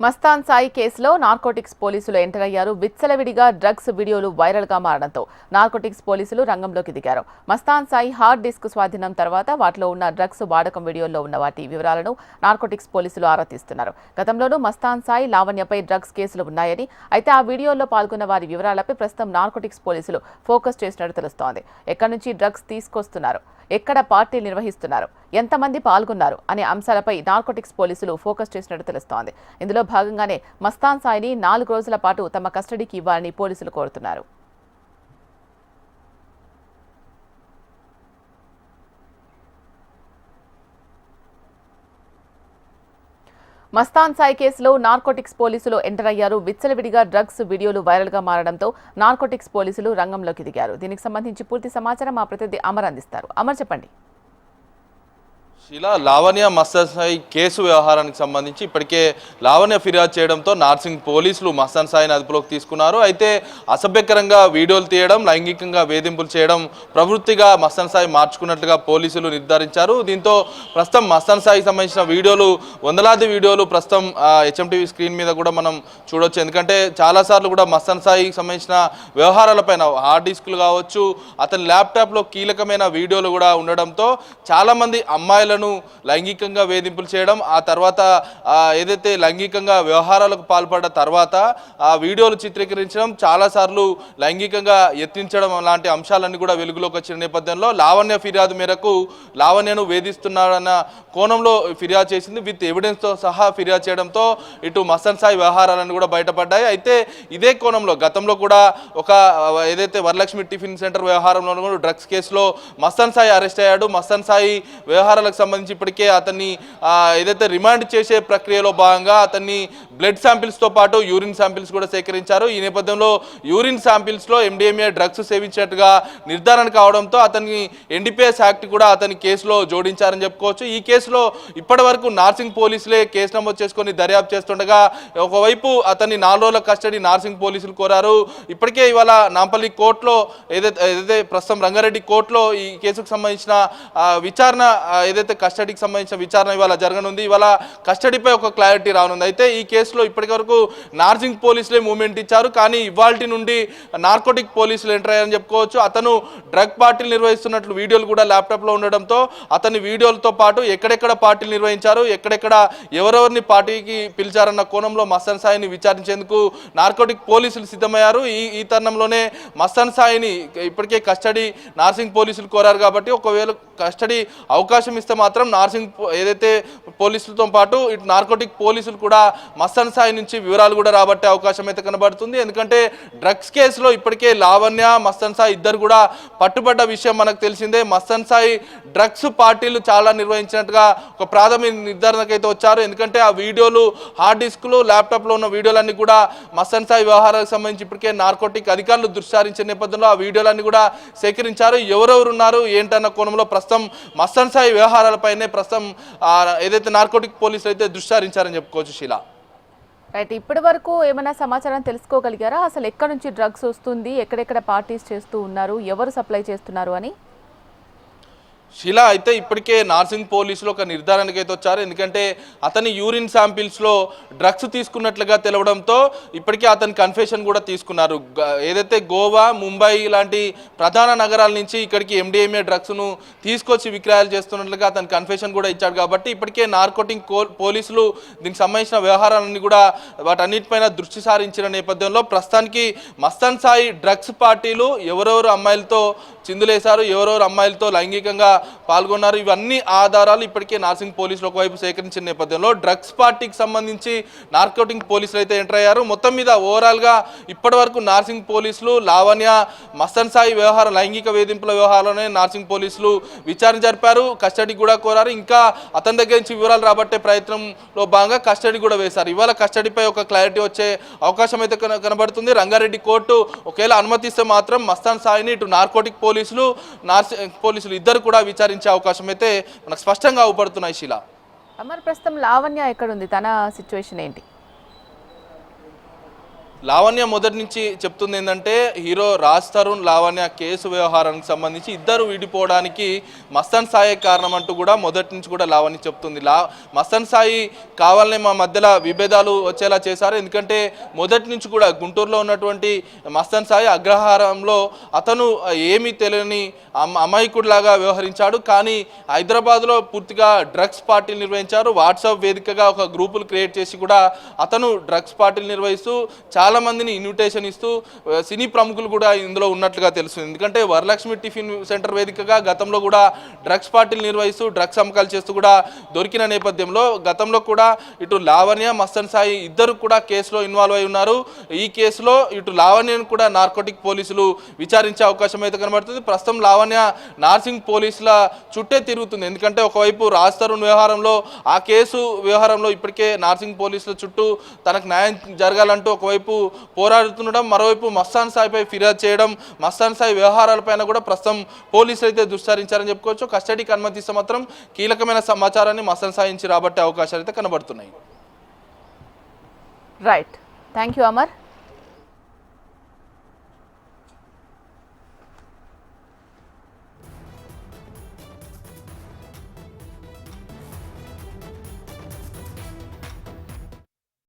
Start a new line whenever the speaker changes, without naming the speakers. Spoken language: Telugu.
మస్తాన్ సాయి కేసులో నార్కోటిక్స్ పోలీసులు ఎంటర్ అయ్యారు. విచ్చలవిడిగా డ్రగ్స్ వీడియోలు వైరల్ గా మారడంతో నార్కోటిక్స్ పోలీసులు రంగంలోకి దిగారు. మస్తాన్ సాయి హార్డ్ డిస్క్ స్వాధీనం తర్వాత వాటిలో ఉన్న డ్రగ్స్ వాడకం వీడియోల్లో ఉన్న వాటి వివరాలను నార్కోటిక్స్ పోలీసులు ఆరా తీస్తున్నారు. గతంలోనూ మస్తాన్ సాయి, లావణ్యపై డ్రగ్స్ కేసులు ఉన్నాయని, అయితే ఆ వీడియోల్లో పాల్గొన్న వారి వివరాలపై ప్రస్తుతం నార్కోటిక్స్ పోలీసులు ఫోకస్ చేసినట్టు తెలుస్తోంది. ఎక్కడి నుంచి డ్రగ్స్ తీసుకొస్తున్నారు, ఎక్కడ పార్టీ నిర్వహిస్తున్నారు, ఎంతమంది పాల్గొన్నారు అనే అంశాలపై నార్కోటిక్స్ పోలీసులు ఫోకస్ చేసినట్టు తెలుస్తోంది. ఇందులో భాగంగానే మస్తాన్ సాయిని 4 రోజుల పాటు తమ కస్టడీకి ఇవ్వాలని పోలీసులు కోరుతున్నారు. మస్తాన్ సాయి కేసులో నార్కోటిక్స్ పోలీసులు ఎంటర్ అయ్యారు. విచ్చలవిడిగా డ్రగ్స్ వీడియోలు వైరల్ గా మారడంతో నార్కోటిక్స్ పోలీసులు రంగంలోకి దిగారు. దీనికి సంబంధించి పూర్తి సమాచారం మా ప్రతినిధి అమర్ అందిస్తారు. అమర్, చెప్పండి.
ఇలా లావణ్య మస్తాన్ సాయి కేసు వ్యవహారానికి సంబంధించి ఇప్పటికే లావణ్య ఫిర్యాదు చేయడంతో నార్సింగ్ పోలీసులు మస్తాన్ సాయిని అదుపులోకి తీసుకున్నారు. అయితే అసభ్యకరంగా వీడియోలు తీయడం, లైంగికంగా వేధింపులు చేయడం ప్రవృత్తిగా మస్తాన్ సాయి మార్చుకున్నట్లుగా పోలీసులు నిర్ధారించారు. దీంతో ప్రస్తుతం మస్తాన్ సాయికి సంబంధించిన వీడియోలు, వందలాది వీడియోలు ప్రస్తుతం హెచ్ఎంటీవీ స్క్రీన్ మీద కూడా మనం చూడొచ్చు. ఎందుకంటే చాలాసార్లు కూడా మస్తాన్ సాయికి సంబంధించిన వ్యవహారాలపైన హార్డ్ డిస్కులు కావచ్చు, అతని ల్యాప్టాప్లో కీలకమైన వీడియోలు కూడా ఉండడంతో చాలామంది అమ్మాయిల లైంగికంగా వేధింపులు చేయడం, ఆ తర్వాత ఏదైతే లైంగికంగా వ్యవహారాలకు పాల్పడ్డ తర్వాత ఆ వీడియోలు చిత్రీకరించడం, చాలాసార్లు లైంగికంగా యత్నించడం లాంటి అంశాలన్నీ కూడా వెలుగులోకి వచ్చిన నేపథ్యంలో లావణ్య ఫిర్యాదు మేరకు లావణ్యను వేధిస్తున్నాడన్న కోణంలో ఫిర్యాదు చేసింది. విత్ ఎవిడెన్స్తో సహా ఫిర్యాదు చేయడంతో ఇటు మస్తాన్ సాయి వ్యవహారాలను కూడా బయటపడ్డాయి. అయితే ఇదే కోణంలో గతంలో కూడా ఒక ఏదైతే వరలక్ష్మి టిఫిన్ సెంటర్ వ్యవహారంలో కూడా డ్రగ్స్ కేసులో మస్తాన్ సాయి అరెస్ట్ అయ్యాడు. మస్తాన్ సాయి వ్యవహారాలకు సంబంధించి ఇప్పటికే అతన్ని ఏదైతే రిమాండ్ చేసే ప్రక్రియలో భాగంగా అతన్ని బ్లడ్ శాంపిల్స్తో పాటు యూరిన్ శాంపిల్స్ కూడా సేకరించారు. ఈ నేపథ్యంలో యూరిన్ శాంపిల్స్లో ఎండిఎంఏ డ్రగ్స్ సేవించినట్టుగా నిర్ధారణ కావడంతో అతన్ని ఎన్డీపీఎస్ యాక్ట్ కూడా అతని కేసులో జోడించారని చెప్పుకోవచ్చు. ఈ కేసులో ఇప్పటి వరకు నార్సింగ్ పోలీసులే కేసు నమోదు చేసుకొని దర్యాప్తు చేస్తుండగా ఒకవైపు అతన్ని 4 రోజుల కస్టడీ నార్సింగ్ పోలీసులు కోరారు. ఇప్పటికే ఇవాళ నాంపల్లి కోర్టులో ఏదైతే ప్రస్తుతం రంగారెడ్డి కోర్టులో ఈ కేసుకు సంబంధించిన విచారణ, ఏదైతే కస్టడీకి సంబంధించిన విచారణ ఇవాళ జరగనుంది. ఇవాళ కస్టడీపై ఒక క్లారిటీ రానుంది. అయితే ఈ కేసులో ఇప్పటి వరకు నార్సింగ్ పోలీసులే మూవ్మెంట్ ఇచ్చారు. కానీ ఇవాల్టి నుండి నార్కోటిక్ పోలీసులు ఎంటర్ అయ్యారని చెప్పుకోవచ్చు. అతను డ్రగ్ పార్టీలు నిర్వహిస్తున్నట్లు వీడియోలు కూడా ల్యాప్టాప్లో ఉండడంతో అతని వీడియోలతో పాటు ఎక్కడెక్కడ పార్టీలు నిర్వహించారు, ఎక్కడెక్కడ ఎవరెవరిని పార్టీకి పిలిచారన్న కోణంలో మస్తాన్ సాయిని విచారించేందుకు నార్కోటిక్ పోలీసులు సిద్ధమయ్యారు. ఈ తరుణంలోనే మస్తాన్ సాయిని ఇప్పటికే కస్టడీ నార్సింగ్ పోలీసులు కోరారు. కాబట్టి ఒకవేళ కస్టడీ అవకాశం ఇస్తే మాత్రం నార్సింగ్ ఏదైతే పోలీసులతో పాటు ఇటు నార్కోటిక్ పోలీసులు కూడా మస్తాన్ సాయి నుంచి వివరాలు కూడా రాబట్టే అవకాశం అయితే కనబడుతుంది. ఎందుకంటే డ్రగ్స్ కేసులో ఇప్పటికే లావణ్య, మస్తాన్ సాయి ఇద్దరు కూడా పట్టుబడ్డ విషయం మనకు తెలిసిందే. మస్తాన్ సాయి డ్రగ్స్ పార్టీలు చాలా నిర్వహించినట్టుగా ఒక ప్రాథమిక నిర్ధారణకైతే వచ్చారు. ఎందుకంటే ఆ వీడియోలు, హార్డ్ డిస్క్లు, ల్యాప్టాప్లో ఉన్న వీడియోలన్నీ కూడా మస్తాన్ సాయి వ్యవహారాలకు సంబంధించి ఇప్పటికే నార్కోటిక్ అధికారులు దృష్టిసారించిన నేపథ్యంలో ఆ వీడియోలన్నీ కూడా సేకరించారు. ఎవరెవరు ఉన్నారు ఏంటన్న కోణంలో ప్రస్తుతం మస్తాన్ సాయి వ్యవహారాలపైనే ప్రస్తుతం ఏదైతే నార్కోటిక్ పోలీసులు అయితే దృష్టిసారించారని చెప్పుకోవచ్చు. శీలా,
రైట్, ఇప్పటి వరకు ఏమైనా సమాచారం తెలుసుకోగలిగారా? అసలు ఎక్కడి నుంచి డ్రగ్స్ వస్తుంది, ఎక్కడెక్కడ పార్టీస్ చేస్తూ ఉన్నారు, ఎవరు సప్లై చేస్తున్నారు అని?
శిలా, అయితే ఇప్పటికే నార్సింగ్ పోలీసులు ఒక నిర్ధారణకి అయితే వచ్చారు. ఎందుకంటే అతని యూరిన్ శాంపిల్స్లో డ్రగ్స్ తీసుకున్నట్లుగా తెలవడంతో ఇప్పటికే అతని కన్ఫెషన్ కూడా తీసుకున్నారు. ఏదైతే గోవా, ముంబై లాంటి ప్రధాన నగరాల నుంచి ఇక్కడికి ఎండిఎంఏ డ్రగ్స్ను తీసుకొచ్చి విక్రయాలు చేస్తున్నట్లుగా అతని కన్ఫెషన్ కూడా ఇచ్చాడు. కాబట్టి ఇప్పటికే నార్కోటిక్ పోలీసులు దీనికి సంబంధించిన వ్యవహారాలన్నీ కూడా వాటన్నిటిపైన దృష్టి సారించిన నేపథ్యంలో ప్రస్తుతానికి మస్తాన్ సాయి డ్రగ్స్ పార్టీలు ఎవరెవరు అమ్మాయిలతో చిందులేశారు, ఎవరెవరు అమ్మాయిలతో లైంగికంగా పాల్గొన్నారు, ఇవన్నీ ఆధారాలు ఇప్పటికే నార్సింగ్ పోలీసులు ఒకవైపు సేకరించిన నేపథ్యంలో డ్రగ్స్ పార్టీకి సంబంధించి నార్కోటిక్ పోలీసులు అయితే ఎంటర్ అయ్యారు. మొత్తం మీద ఓవరాల్గా ఇప్పటి వరకు నార్సింగ్ పోలీసులు లావణ్య, మస్తాన్ సాయి వ్యవహారం, లైంగిక వేధింపుల వ్యవహారంలోనే నార్సింగ్ పోలీసులు విచారణ జరిపారు. కస్టడీ కూడా కోరారు. ఇంకా అతని దగ్గర నుంచి వివరాలు రాబట్టే ప్రయత్నంలో భాగంగా కస్టడీ కూడా వేశారు. ఇవాళ కస్టడీపై ఒక క్లారిటీ వచ్చే అవకాశం అయితే కనబడుతుంది. రంగారెడ్డి కోర్టు ఒకవేళ అనుమతిస్తే మాత్రం మస్తాన్ సాయిని ఇటు నార్కోటిక్ పోలీసులు ఇద్దరు కూడా విచారించే అవకాశం అయితే మనకు స్పష్టంగా అవుపడుతున్నాయి. శీలా,
అమర్, ప్రస్తుతం లావణ్య ఎక్కడుంది, తన సిచ్యువేషన్ ఏంటి?
లావణ్య మొదటి నుంచి చెప్తుంది ఏంటంటే హీరో రాజ్ తరుణ్ లావణ్య కేసు వ్యవహారానికి సంబంధించి ఇద్దరు విడిపోవడానికి మస్తాన్ సాయి కారణం అంటూ కూడా మొదటి నుంచి కూడా లావణ్య చెప్తుంది. మస్తాన్ సాయి కావాలనే మా మధ్యలో విభేదాలు వచ్చేలా చేశారు. ఎందుకంటే మొదటి నుంచి కూడా గుంటూరులో ఉన్నటువంటి మస్తాన్ సాయి అగ్రహారంలో అతను ఏమీ తెలియని అమాయకుడిలాగా వ్యవహరించాడు. కానీ హైదరాబాద్లో పూర్తిగా డ్రగ్స్ పార్టీలు నిర్వహించారు. వాట్సాప్ వేదికగా ఒక గ్రూపులు క్రియేట్ చేసి కూడా అతను డ్రగ్స్ పార్టీలు నిర్వహిస్తూ చాలా మందిని ఇన్విటేషన్ ఇస్తూ సినీ ప్రముఖులు కూడా ఇందులో ఉన్నట్లుగా తెలుస్తుంది. ఎందుకంటే వరలక్ష్మి టిఫిన్ సెంటర్ వేదికగా గతంలో కూడా డ్రగ్స్ పార్టీలు నిర్వహిస్తూ డ్రగ్స్ అమ్మకాలు చేస్తూ కూడా దొరికిన నేపథ్యంలో గతంలో కూడా ఇటు లావణ్య మస్తాన్ సాయి ఇద్దరు కూడా కేసులో ఇన్వాల్వ్ అయి ఉన్నారు. ఈ కేసులో ఇటు లావణ్యను కూడా నార్కోటిక్ పోలీసులు విచారించే అవకాశం అయితే కనబడుతుంది. ప్రస్తుతం లావణ్య నార్సింగ్ పోలీసుల చుట్టే తిరుగుతుంది. ఎందుకంటే ఒకవైపు రాజ్ తరుణ్ వ్యవహారంలో ఆ కేసు వ్యవహారంలో ఇప్పటికే నార్సింగ్ పోలీసుల చుట్టూ తనకు న్యాయం జరగాలంటూ ఒకవైపు పోరాడుతుండడం, మరోవైపు మస్తాన్ సాయిపై ఫిర్యాదు చేయడం, మస్తాన్ సాయి వ్యవహారాలపైన కూడా ప్రస్తుతం పోలీసులు అయితే దుస్సారించారని చెప్పుకోవచ్చు. కస్టడీకి అనుమతిస్తే మాత్రం కీలకమైన సమాచారాన్ని మస్తాన్ సాయి నుంచి రాబట్టే అవకాశాలు అయితే కనబడుతున్నాయి.
Right, thank you Amar.